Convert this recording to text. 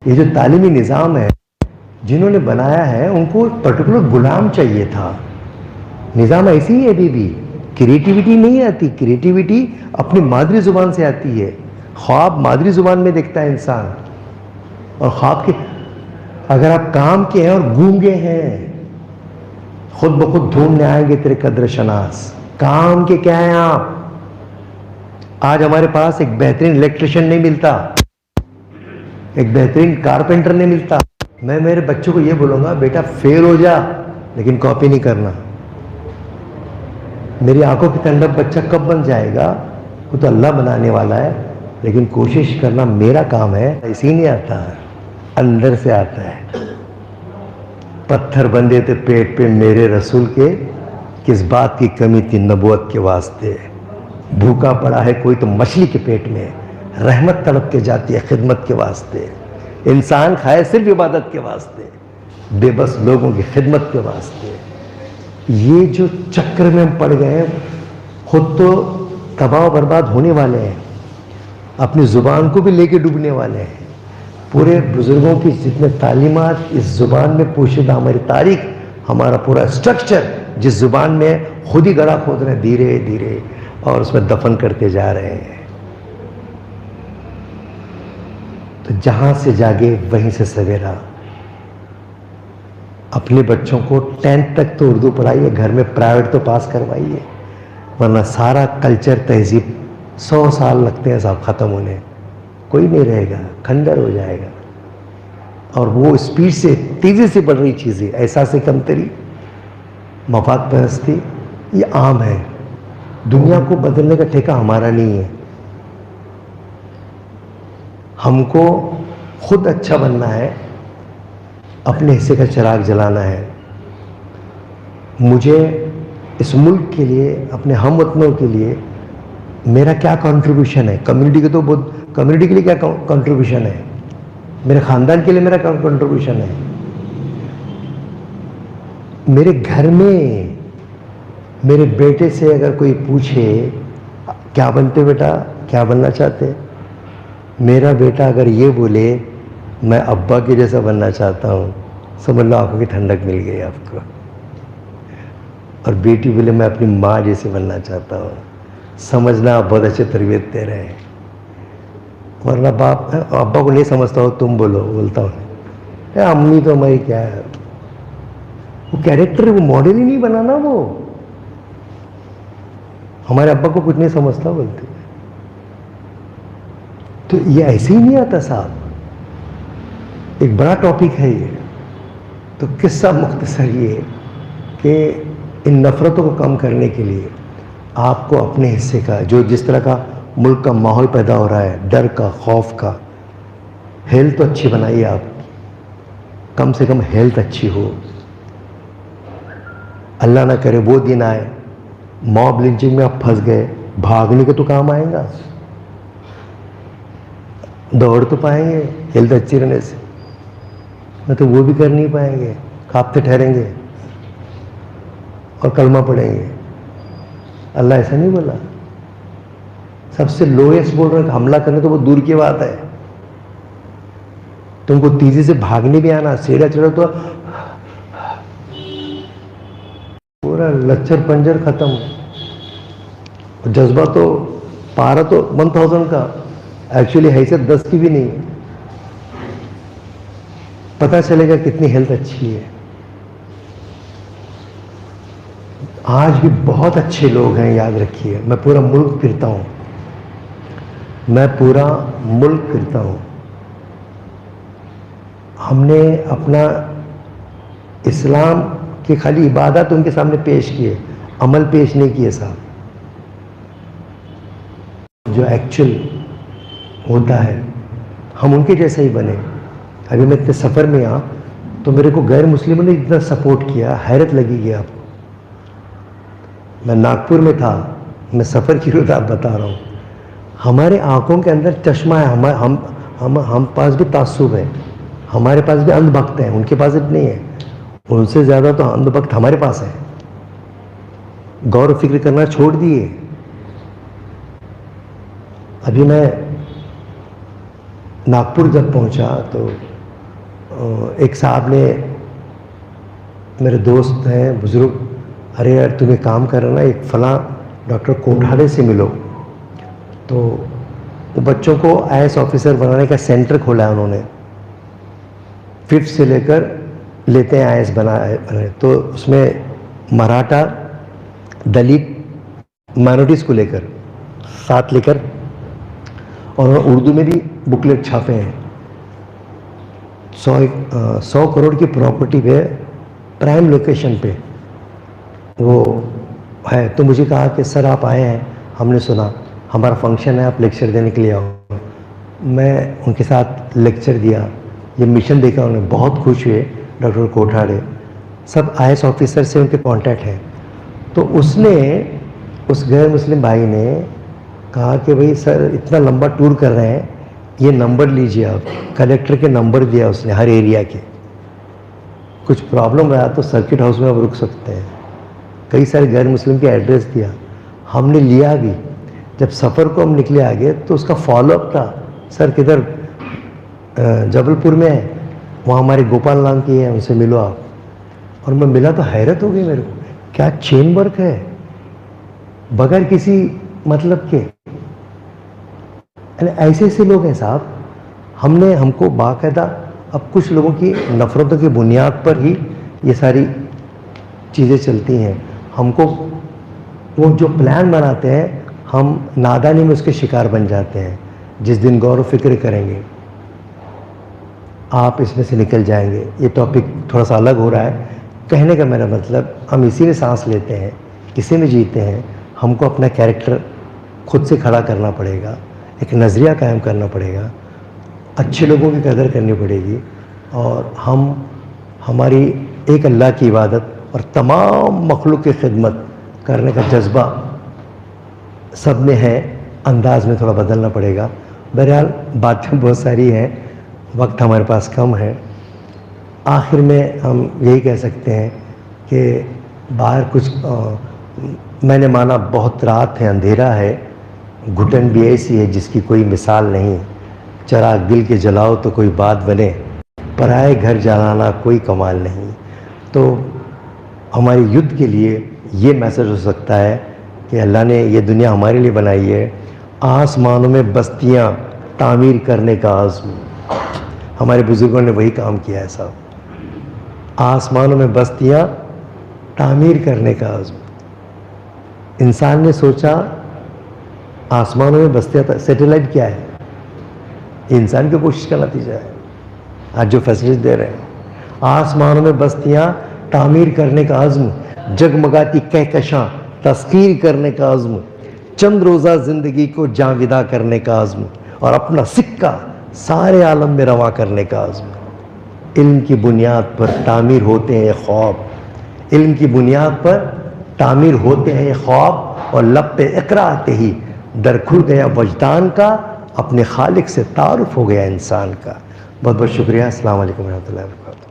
ये जो तालीमी निज़ाम है जिन्होंने बनाया है उनको पर्टिकुलर गुलाम चाहिए था। निज़ाम ऐसी ही है बीबी, क्रिएटिविटी नहीं आती, क्रिएटिविटी अपनी मादरी ज़ुबान से आती है। ख्वाब मादरी ज़ुबान में देखता है इंसान, और ख्वाब के अगर आप काम के हैं और गूंगे हैं खुद ब खुद ढूंढने आएंगे तेरे कद्र शनास। काम के क्या हैं आप? आज हमारे पास एक बेहतरीन इलेक्ट्रिशियन नहीं मिलता, एक बेहतरीन कारपेंटर नहीं मिलता। मैं मेरे बच्चों को ये बोलूंगा, बेटा फेल हो जा लेकिन कॉपी नहीं करना। मेरी आंखों की ठंडक बच्चा कब बन जाएगा वो तो अल्लाह बनाने वाला है, लेकिन कोशिश करना मेरा काम है। ऐसे ही नहीं आता, अंदर से आता है। पत्थर बंधे थे पेट पे मेरे रसूल के, किस बात की कमी थी नबूवत के वास्ते। भूखा पड़ा है कोई तो मछली के पेट में, रहमत तड़प के जाती है खिदमत के वास्ते। इंसान खाए सिर्फ इबादत के वास्ते, बेबस लोगों की खिदमत के वास्ते। ये जो चक्र में हम पड़ गए हैं, खुद तो तबाह बर्बाद होने वाले हैं, अपनी ज़ुबान को भी लेके डूबने वाले हैं। पूरे बुजुर्गों की जितने तालीमात इस ज़ुबान में पोशीदा, हमारी तारीख, हमारा पूरा स्ट्रक्चर जिस ज़ुबान में खुद ही गड़ा खोद रहे हैं धीरे धीरे, और उसमें दफन करते जा रहे हैं। तो जहां से जागे वहीं से सवेरा। अपने बच्चों को 10th तक तो उर्दू पढ़ाइए, घर में प्राइवेट तो पास करवाइए, वरना सारा कल्चर तहजीब 100 साल लगते हैं साहब ख़त्म होने, कोई नहीं रहेगा, खंडर हो जाएगा। और वो स्पीड से तेज़ी से बढ़ रही चीज़ें, एहसास कमतरी, मफाद परस्ती, ये आम है। दुनिया को बदलने का ठेका हमारा नहीं है। हमको खुद अच्छा बनना है, अपने हिस्से का चिराग जलाना है। मुझे इस मुल्क के लिए, अपने हमवतनों के लिए मेरा क्या कंट्रीब्यूशन है? कम्युनिटी के तो बहुत, कम्युनिटी के लिए क्या कंट्रीब्यूशन है? मेरे ख़ानदान के लिए मेरा क्या कंट्रीब्यूशन है? मेरे घर में मेरे बेटे से अगर कोई पूछे क्या बनते बेटा, क्या बनना चाहते, मेरा बेटा अगर ये बोले मैं अब्बा के जैसा बनना चाहता हूँ, समझ लो आंखों की ठंडक मिल गई आपको। और बेटी बोले मैं अपनी माँ जैसे बनना चाहता हूँ, समझना आप बहुत अच्छे तरबियत दे रहे हैं। वरना बाप अब्बा को नहीं समझता हो, तुम बोलो, बोलता हूँ अम्मी तो हमारी क्या है, वो कैरेक्टर, वो मॉडल ही नहीं बनाना। वो हमारे अब्बा को कुछ नहीं समझता बोलते। तो ये ऐसे ही नहीं आता साहब, एक बड़ा टॉपिक है ये। तो किस्सा मुख्तसर ये कि इन नफ़रतों को कम करने के लिए आपको अपने हिस्से का, जो जिस तरह का मुल्क का माहौल पैदा हो रहा है, डर का, खौफ का, हेल्थ तो अच्छी बनाइए आप, कम से कम हेल्थ अच्छी हो। अल्लाह ना करे वो दिन आए मॉब लिंचिंग में आप फंस गए, भागने के तो काम आएगा, दौड़ तो पाएंगे हेल्थ अच्छी रहने से, मैं तो वो भी कर नहीं पाएंगे, कांपते ठहरेंगे और कलमा पढ़ेंगे। अल्लाह ऐसा नहीं बोला। सबसे लोएस्ट बोल रहे हैं, हमला करने तो वो दूर की बात है, तुमको तेजी से भागने भी आना, सीढ़ियां चढ़ो तो पूरा लच्चर पंजर खत्म। जज्बा तो, पारा तो 1000 का, एक्चुअली हैसियत 10 की भी नहीं है। पता चलेगा कितनी हेल्थ अच्छी है। आज भी बहुत अच्छे लोग हैं, याद रखिए। मैं पूरा मुल्क फिरता हूँ, मैं पूरा मुल्क फिरता हूँ। हमने अपना इस्लाम की खाली इबादत उनके सामने पेश किए, अमल पेश नहीं किए साहब। जो एक्चुअल होता है हम उनके जैसे ही बने। अभी मैं इतने सफ़र में आ तो मेरे को गैर मुस्लिमों ने इतना सपोर्ट किया, हैरत लगेगी आपको। मैं नागपुर में था, मैं सफ़र की रोज़ आप बता रहा हूँ। हमारे आंखों के अंदर चश्मा है, हम पास भी तासुब है, हमारे पास भी अंधभक्त हैं, उनके पास भी नहीं है। उनसे ज़्यादा तो अंधभक्त हमारे पास है। गौर फिक्र करना छोड़ दिए। अभी मैं नागपुर जब पहुंचा तो एक साहब ने, मेरे दोस्त हैं बुज़ुर्ग, अरे यार तुम्हें काम करना ना, एक फ़लाँ डॉक्टर कोठारे से मिलो। तो वो बच्चों को आईएएस ऑफिसर बनाने का सेंटर खोला है उन्होंने, 5th से लेकर लेते हैं आईएएस बने। तो उसमें मराठा, दलित, माइनॉरिटीज़ को लेकर साथ लेकर, और उर्दू में भी बुकलेट छापे हैं। 100 करोड़ की प्रॉपर्टी पे, प्राइम लोकेशन पे वो है। तो मुझे कहा कि सर आप आए हैं, हमने सुना हमारा फंक्शन है, आप लेक्चर देने के लिए आओ। मैं उनके साथ लेक्चर दिया, ये मिशन देखा उन्हें, बहुत खुश हुए डॉक्टर कोठारे। सब आईएएस ऑफिसर से उनके कांटेक्ट हैं। तो उसने, उस गैर मुस्लिम भाई ने कहा कि भाई सर इतना लंबा टूर कर रहे हैं, ये नंबर लीजिए आप। कलेक्टर के नंबर दिया उसने हर एरिया के, कुछ प्रॉब्लम रहा तो सर्किट हाउस में आप रुक सकते हैं। कई सारे गैर मुस्लिम के एड्रेस दिया, हमने लिया भी। जब सफ़र को हम निकले आगे तो उसका फॉलोअप था, सर किधर, जबलपुर में है, वहाँ हमारे गोपाल नाम की है, उनसे मिलो आप। और मैं मिला तो हैरत हो गई मेरे को, क्या चेन वर्क है बगैर किसी मतलब के। ऐसे ऐसे लोग हैं साहब। हमको बाकायदा, अब कुछ लोगों की नफ़रतों की बुनियाद पर ही ये सारी चीज़ें चलती हैं। हमको वो जो प्लान बनाते हैं, हम नादानी में उसके शिकार बन जाते हैं। जिस दिन गौर व फिक्र करेंगे आप इसमें से निकल जाएंगे। ये टॉपिक थोड़ा सा अलग हो रहा है। कहने का मेरा मतलब, हम इसी में सांस लेते हैं, इसी में जीते हैं। हमको अपना कैरेक्टर खुद से खड़ा करना पड़ेगा, एक नज़रिया कायम करना पड़ेगा, अच्छे लोगों की कदर करनी पड़ेगी, और हमारी एक अल्लाह की इबादत और तमाम मखलूक की खिदमत करने का जज्बा सब में है। अंदाज में थोड़ा बदलना पड़ेगा। बहरहाल बातें बहुत सारी हैं, वक्त हमारे पास कम है। आखिर में हम यही कह सकते हैं कि बाहर कुछ मैंने माना बहुत रात है, अंधेरा है, घुटन भी ऐसी है जिसकी कोई मिसाल नहीं। चराग दिल के जलाओ तो कोई बात बने, पराए घर जलाना कोई कमाल नहीं। तो हमारे युद्ध के लिए ये मैसेज हो सकता है कि अल्लाह ने ये दुनिया हमारे लिए बनाई है। आसमानों में बस्तियाँ तामीर करने का आज़्म, हमारे बुज़ुर्गों ने वही काम किया है साहब। आसमानों में बस्तियाँ तामीर करने का आज़्म। इंसान ने सोचा आसमानों में बस्तियाँ, सैटेलाइट क्या है? इंसान की कोशिश का नतीजा है आज जो फैसिलिटी दे रहे हैं। आसमानों में बस्तियाँ तामीर करने का आज़्म, जगमगाती कहकशां तस्खीर करने का आज़्म, चंद रोज़ा ज़िंदगी को जाविदा करने का आज़्म, और अपना सिक्का सारे आलम में रवा करने का आज़्म। इल्म की बुनियाद पर तामीर होते हैं ये ख्वाब, इल्म की बुनियाद पर तामीर होते हैं ये ख्वाब, और लब पे इक़रा आते ही दर खुल गया वजदान का, अपने खालिक से तारुफ हो गया इंसान का। बहुत बहुत शुक्रिया। अस्सलाम वालेकुम रहमतुल्लाहि व बरकातहू।